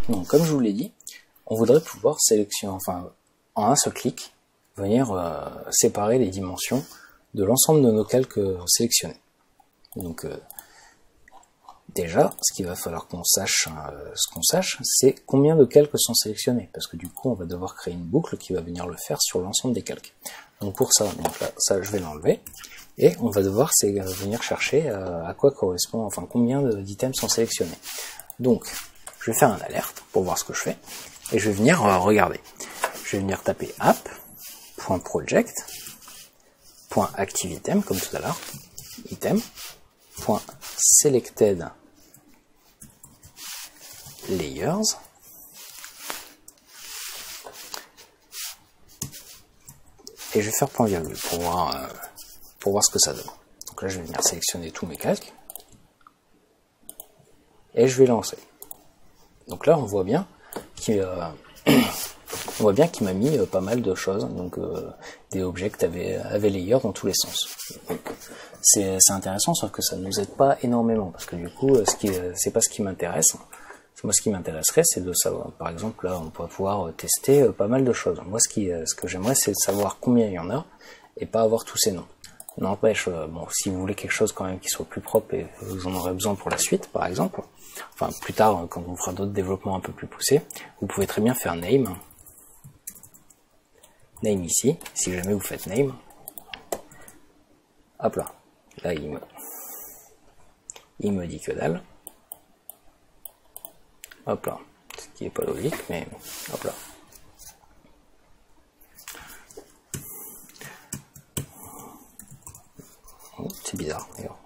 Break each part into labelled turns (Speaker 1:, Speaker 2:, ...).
Speaker 1: Donc comme je vous l'ai dit, on voudrait pouvoir sélectionner, enfin en un seul clic, venir séparer les dimensions de l'ensemble de nos calques sélectionnés. Donc déjà, ce qu'il va falloir qu'on sache, c'est combien de calques sont sélectionnés, parce que du coup, on va devoir créer une boucle qui va venir le faire sur l'ensemble des calques. Donc pour ça, donc là, ça je vais l'enlever, et on va devoir venir chercher à quoi correspond, enfin combien d'items sont sélectionnés. Donc, je vais faire un alerte pour voir ce que je fais, et je vais venir regarder. Je vais venir taper app.project.activeItem, comme tout à l'heure, item.selected layers, et je vais faire point virgule pour voir ce que ça donne. Donc là je vais venir sélectionner tous mes calques et je vais lancer. Donc là on voit bien qu'il m'a mis pas mal de choses, donc des objects avaient layer dans tous les sens. C'est intéressant, sauf que ça ne nous aide pas énormément, parce que du coup c'est pas ce qui m'intéresse. Moi, ce qui m'intéresserait, c'est de savoir, par exemple, là, on va pouvoir tester pas mal de choses. Moi, ce que j'aimerais, c'est de savoir combien il y en a, et pas avoir tous ces noms. N'empêche, bon, si vous voulez quelque chose quand même qui soit plus propre, et vous en aurez besoin pour la suite, par exemple, enfin, plus tard, quand on fera d'autres développements un peu plus poussés, vous pouvez très bien faire name. Name ici, si jamais vous faites name. Hop là. Là, il me dit que dalle. Hop là, ce qui est pas logique, mais hop là. Oh, c'est bizarre d'ailleurs.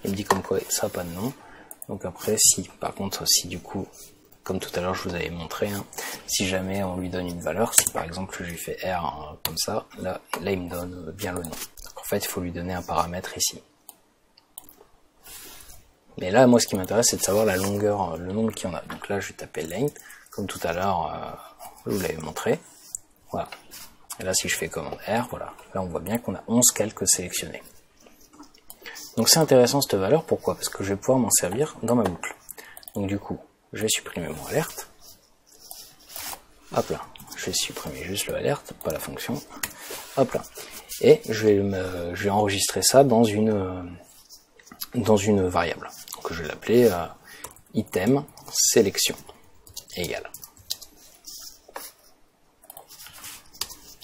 Speaker 1: Il me dit comme quoi ça n'a pas de nom. Donc après, par contre, si du coup, comme tout à l'heure je vous avais montré, hein, si jamais on lui donne une valeur, si par exemple je lui fais R comme ça, là il me donne bien le nom. Donc en fait, il faut lui donner un paramètre ici. Mais là, moi, ce qui m'intéresse, c'est de savoir la longueur, le nombre qu'il y en a. Donc là, je vais taper length, comme tout à l'heure, je vous l'avais montré. Voilà. Et là, si je fais commande R, voilà. Là, on voit bien qu'on a 11 calques sélectionnés. Donc c'est intéressant cette valeur. Pourquoi? Parce que je vais pouvoir m'en servir dans ma boucle. Donc du coup, je vais supprimer mon alerte. Hop là. Je vais supprimer juste le alerte, pas la fonction. Hop là. Et je vais enregistrer ça dans une variable. Donc je vais l'appeler item sélection égale.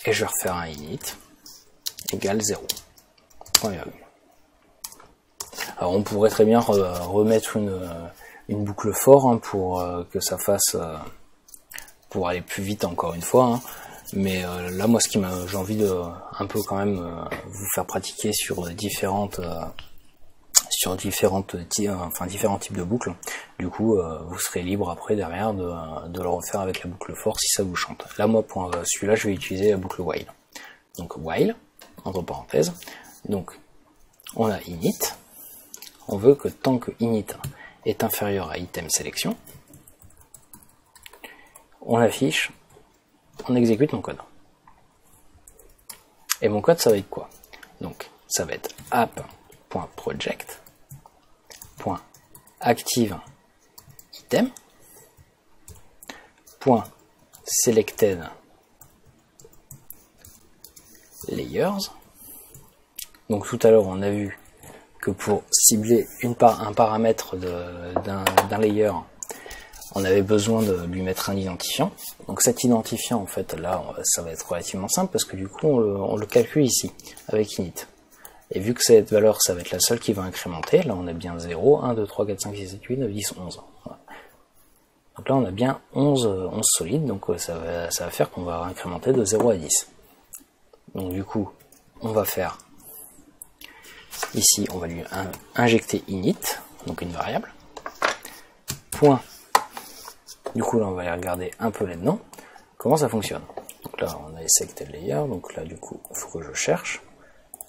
Speaker 1: Et je vais refaire un init égale 0. Alors on pourrait très bien remettre une boucle for hein, pour que ça fasse pour aller plus vite encore une fois. Hein. Mais là moi j'ai envie de un peu quand même vous faire pratiquer sur différents types de boucles. Du coup, vous serez libre après derrière de le refaire avec la boucle for si ça vous chante. Là, moi, pour celui-là, je vais utiliser la boucle while. Donc while, entre parenthèses. Donc, on a init. On veut que tant que init est inférieur à item sélection, on affiche, on exécute mon code. Et mon code, ça va être quoi? Donc, ça va être app.project.active item .selected layers. Donc tout à l'heure on a vu que pour cibler un paramètre d'un layer, on avait besoin de lui mettre un identifiant. Donc cet identifiant, en fait, là, ça va être relativement simple parce que du coup, on le calcule ici avec init. Et vu que cette valeur, ça va être la seule qui va incrémenter, là on a bien 0, 1, 2, 3, 4, 5, 6, 7, 8, 9, 10, 11. Voilà. Donc là on a bien 11 solides, donc ça va faire qu'on va incrémenter de 0 à 10. Donc du coup, on va faire, ici on va lui injecter init, donc une variable, point, du coup là on va aller regarder un peu là-dedans, comment ça fonctionne. Donc là on a selected layer, donc là du coup il faut que je cherche,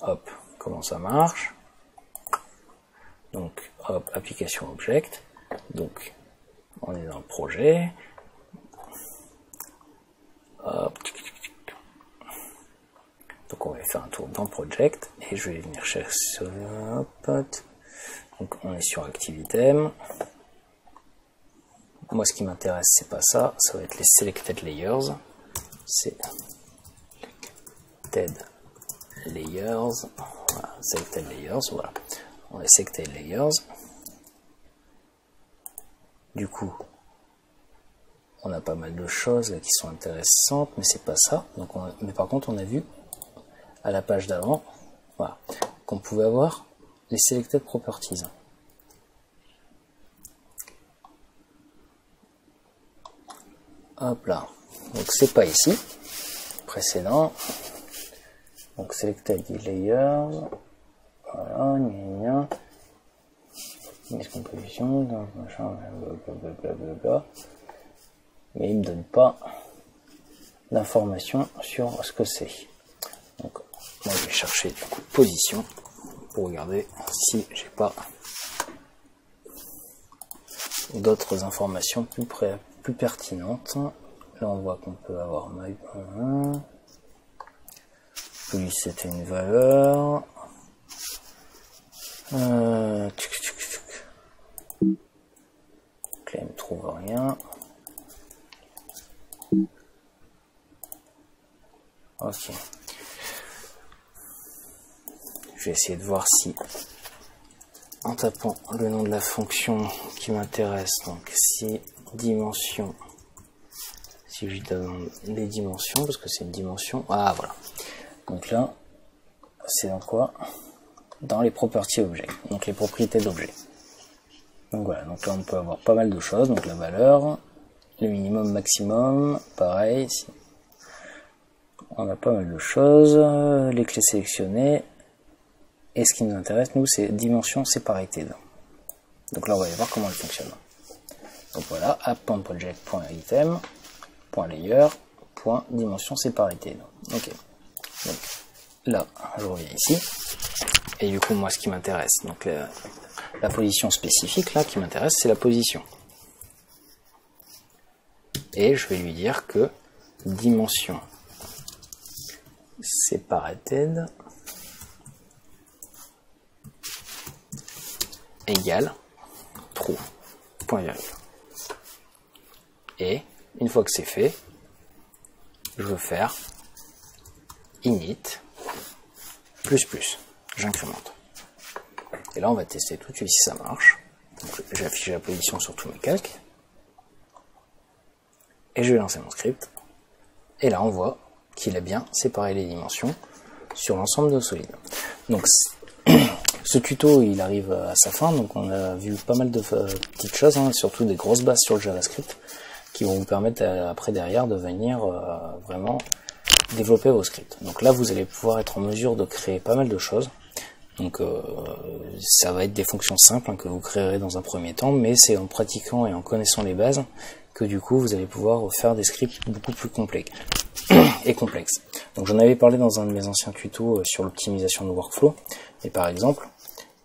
Speaker 1: hop, comment ça marche, donc hop, application object, donc on est dans le projet, hop, donc on va faire un tour dans project, et je vais venir chercher, hop, donc on est sur ActiveItem, moi ce qui m'intéresse c'est pas ça, ça va être les selected layers. Voilà, selected layers, voilà. On a selected layers. Du coup, on a pas mal de choses là qui sont intéressantes, mais c'est pas ça. Donc mais par contre, on a vu à la page d'avant, voilà, qu'on pouvait avoir les selected properties. Hop là. Donc c'est pas ici. Précédent. Donc selected layers. Voilà, gna miscomposition, machin, blablabla. Mais il me donne pas d'informations sur ce que c'est. Donc moi je vais chercher du coup position pour regarder si j'ai pas d'autres informations plus pertinentes. Là on voit qu'on peut avoir plus c'était une valeur. Donc là il ne trouve rien. Ok. Je vais essayer de voir si, en tapant le nom de la fonction qui m'intéresse, donc si dimension, si je demande les dimensions, parce que c'est une dimension, ah voilà. Donc là, c'est dans quoi? Dans les properties objets, donc les propriétés d'objet. Donc voilà, donc là on peut avoir pas mal de choses, donc la valeur, le minimum, maximum, pareil, on a pas mal de choses, les clés sélectionnées, et ce qui nous intéresse, nous, c'est dimension separated. Donc là, on va aller voir comment elle fonctionne. Donc voilà, app.project.item.layer.dimension separated. Ok. Donc là, je reviens ici. Et du coup, moi, ce qui m'intéresse, donc la position spécifique, là, qui m'intéresse, c'est la position. Et je vais lui dire que dimension separated égale true, point virgule. Et une fois que c'est fait, je veux faire init plus plus, j'incrémente. Et là on va tester tout de suite si ça marche. J'ai affiché la position sur tous mes calques. Et je vais lancer mon script. Et là on voit qu'il a bien séparé les dimensions sur l'ensemble de Solid. Donc ce tuto il arrive à sa fin, donc on a vu pas mal de petites choses, hein, surtout des grosses bases sur le JavaScript qui vont vous permettre après derrière de venir vraiment développer vos scripts. Donc là vous allez pouvoir être en mesure de créer pas mal de choses. Donc ça va être des fonctions simples hein, que vous créerez dans un premier temps, mais c'est en pratiquant et en connaissant les bases que du coup vous allez pouvoir faire des scripts beaucoup plus complexes. Donc j'en avais parlé dans un de mes anciens tutos sur l'optimisation de workflow, et par exemple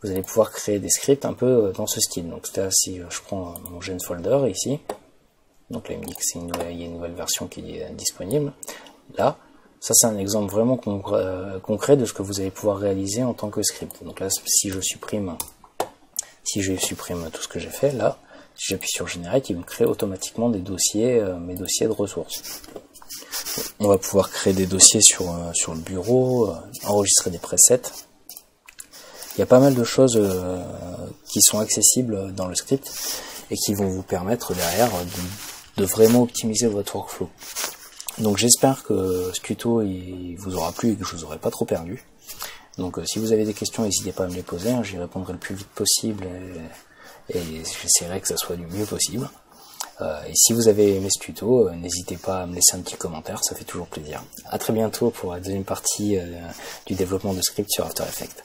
Speaker 1: vous allez pouvoir créer des scripts un peu dans ce style. Donc là, si je prends mon gen folder ici, donc là il me dit que il y a une nouvelle version qui est disponible. Là, ça c'est un exemple vraiment concret de ce que vous allez pouvoir réaliser en tant que script. Donc là, si je supprime tout ce que j'ai fait, là, si j'appuie sur Generate, il me crée automatiquement des dossiers, mes dossiers de ressources. On va pouvoir créer des dossiers sur le bureau, enregistrer des presets. Il y a pas mal de choses qui sont accessibles dans le script et qui vont vous permettre derrière de vraiment optimiser votre workflow. Donc j'espère que ce tuto il vous aura plu et que je vous aurai pas trop perdu. Donc si vous avez des questions, n'hésitez pas à me les poser, hein, j'y répondrai le plus vite possible et j'essaierai que ça soit du mieux possible. Et si vous avez aimé ce tuto, n'hésitez pas à me laisser un petit commentaire, ça fait toujours plaisir. À très bientôt pour la deuxième partie du développement de script sur After Effects.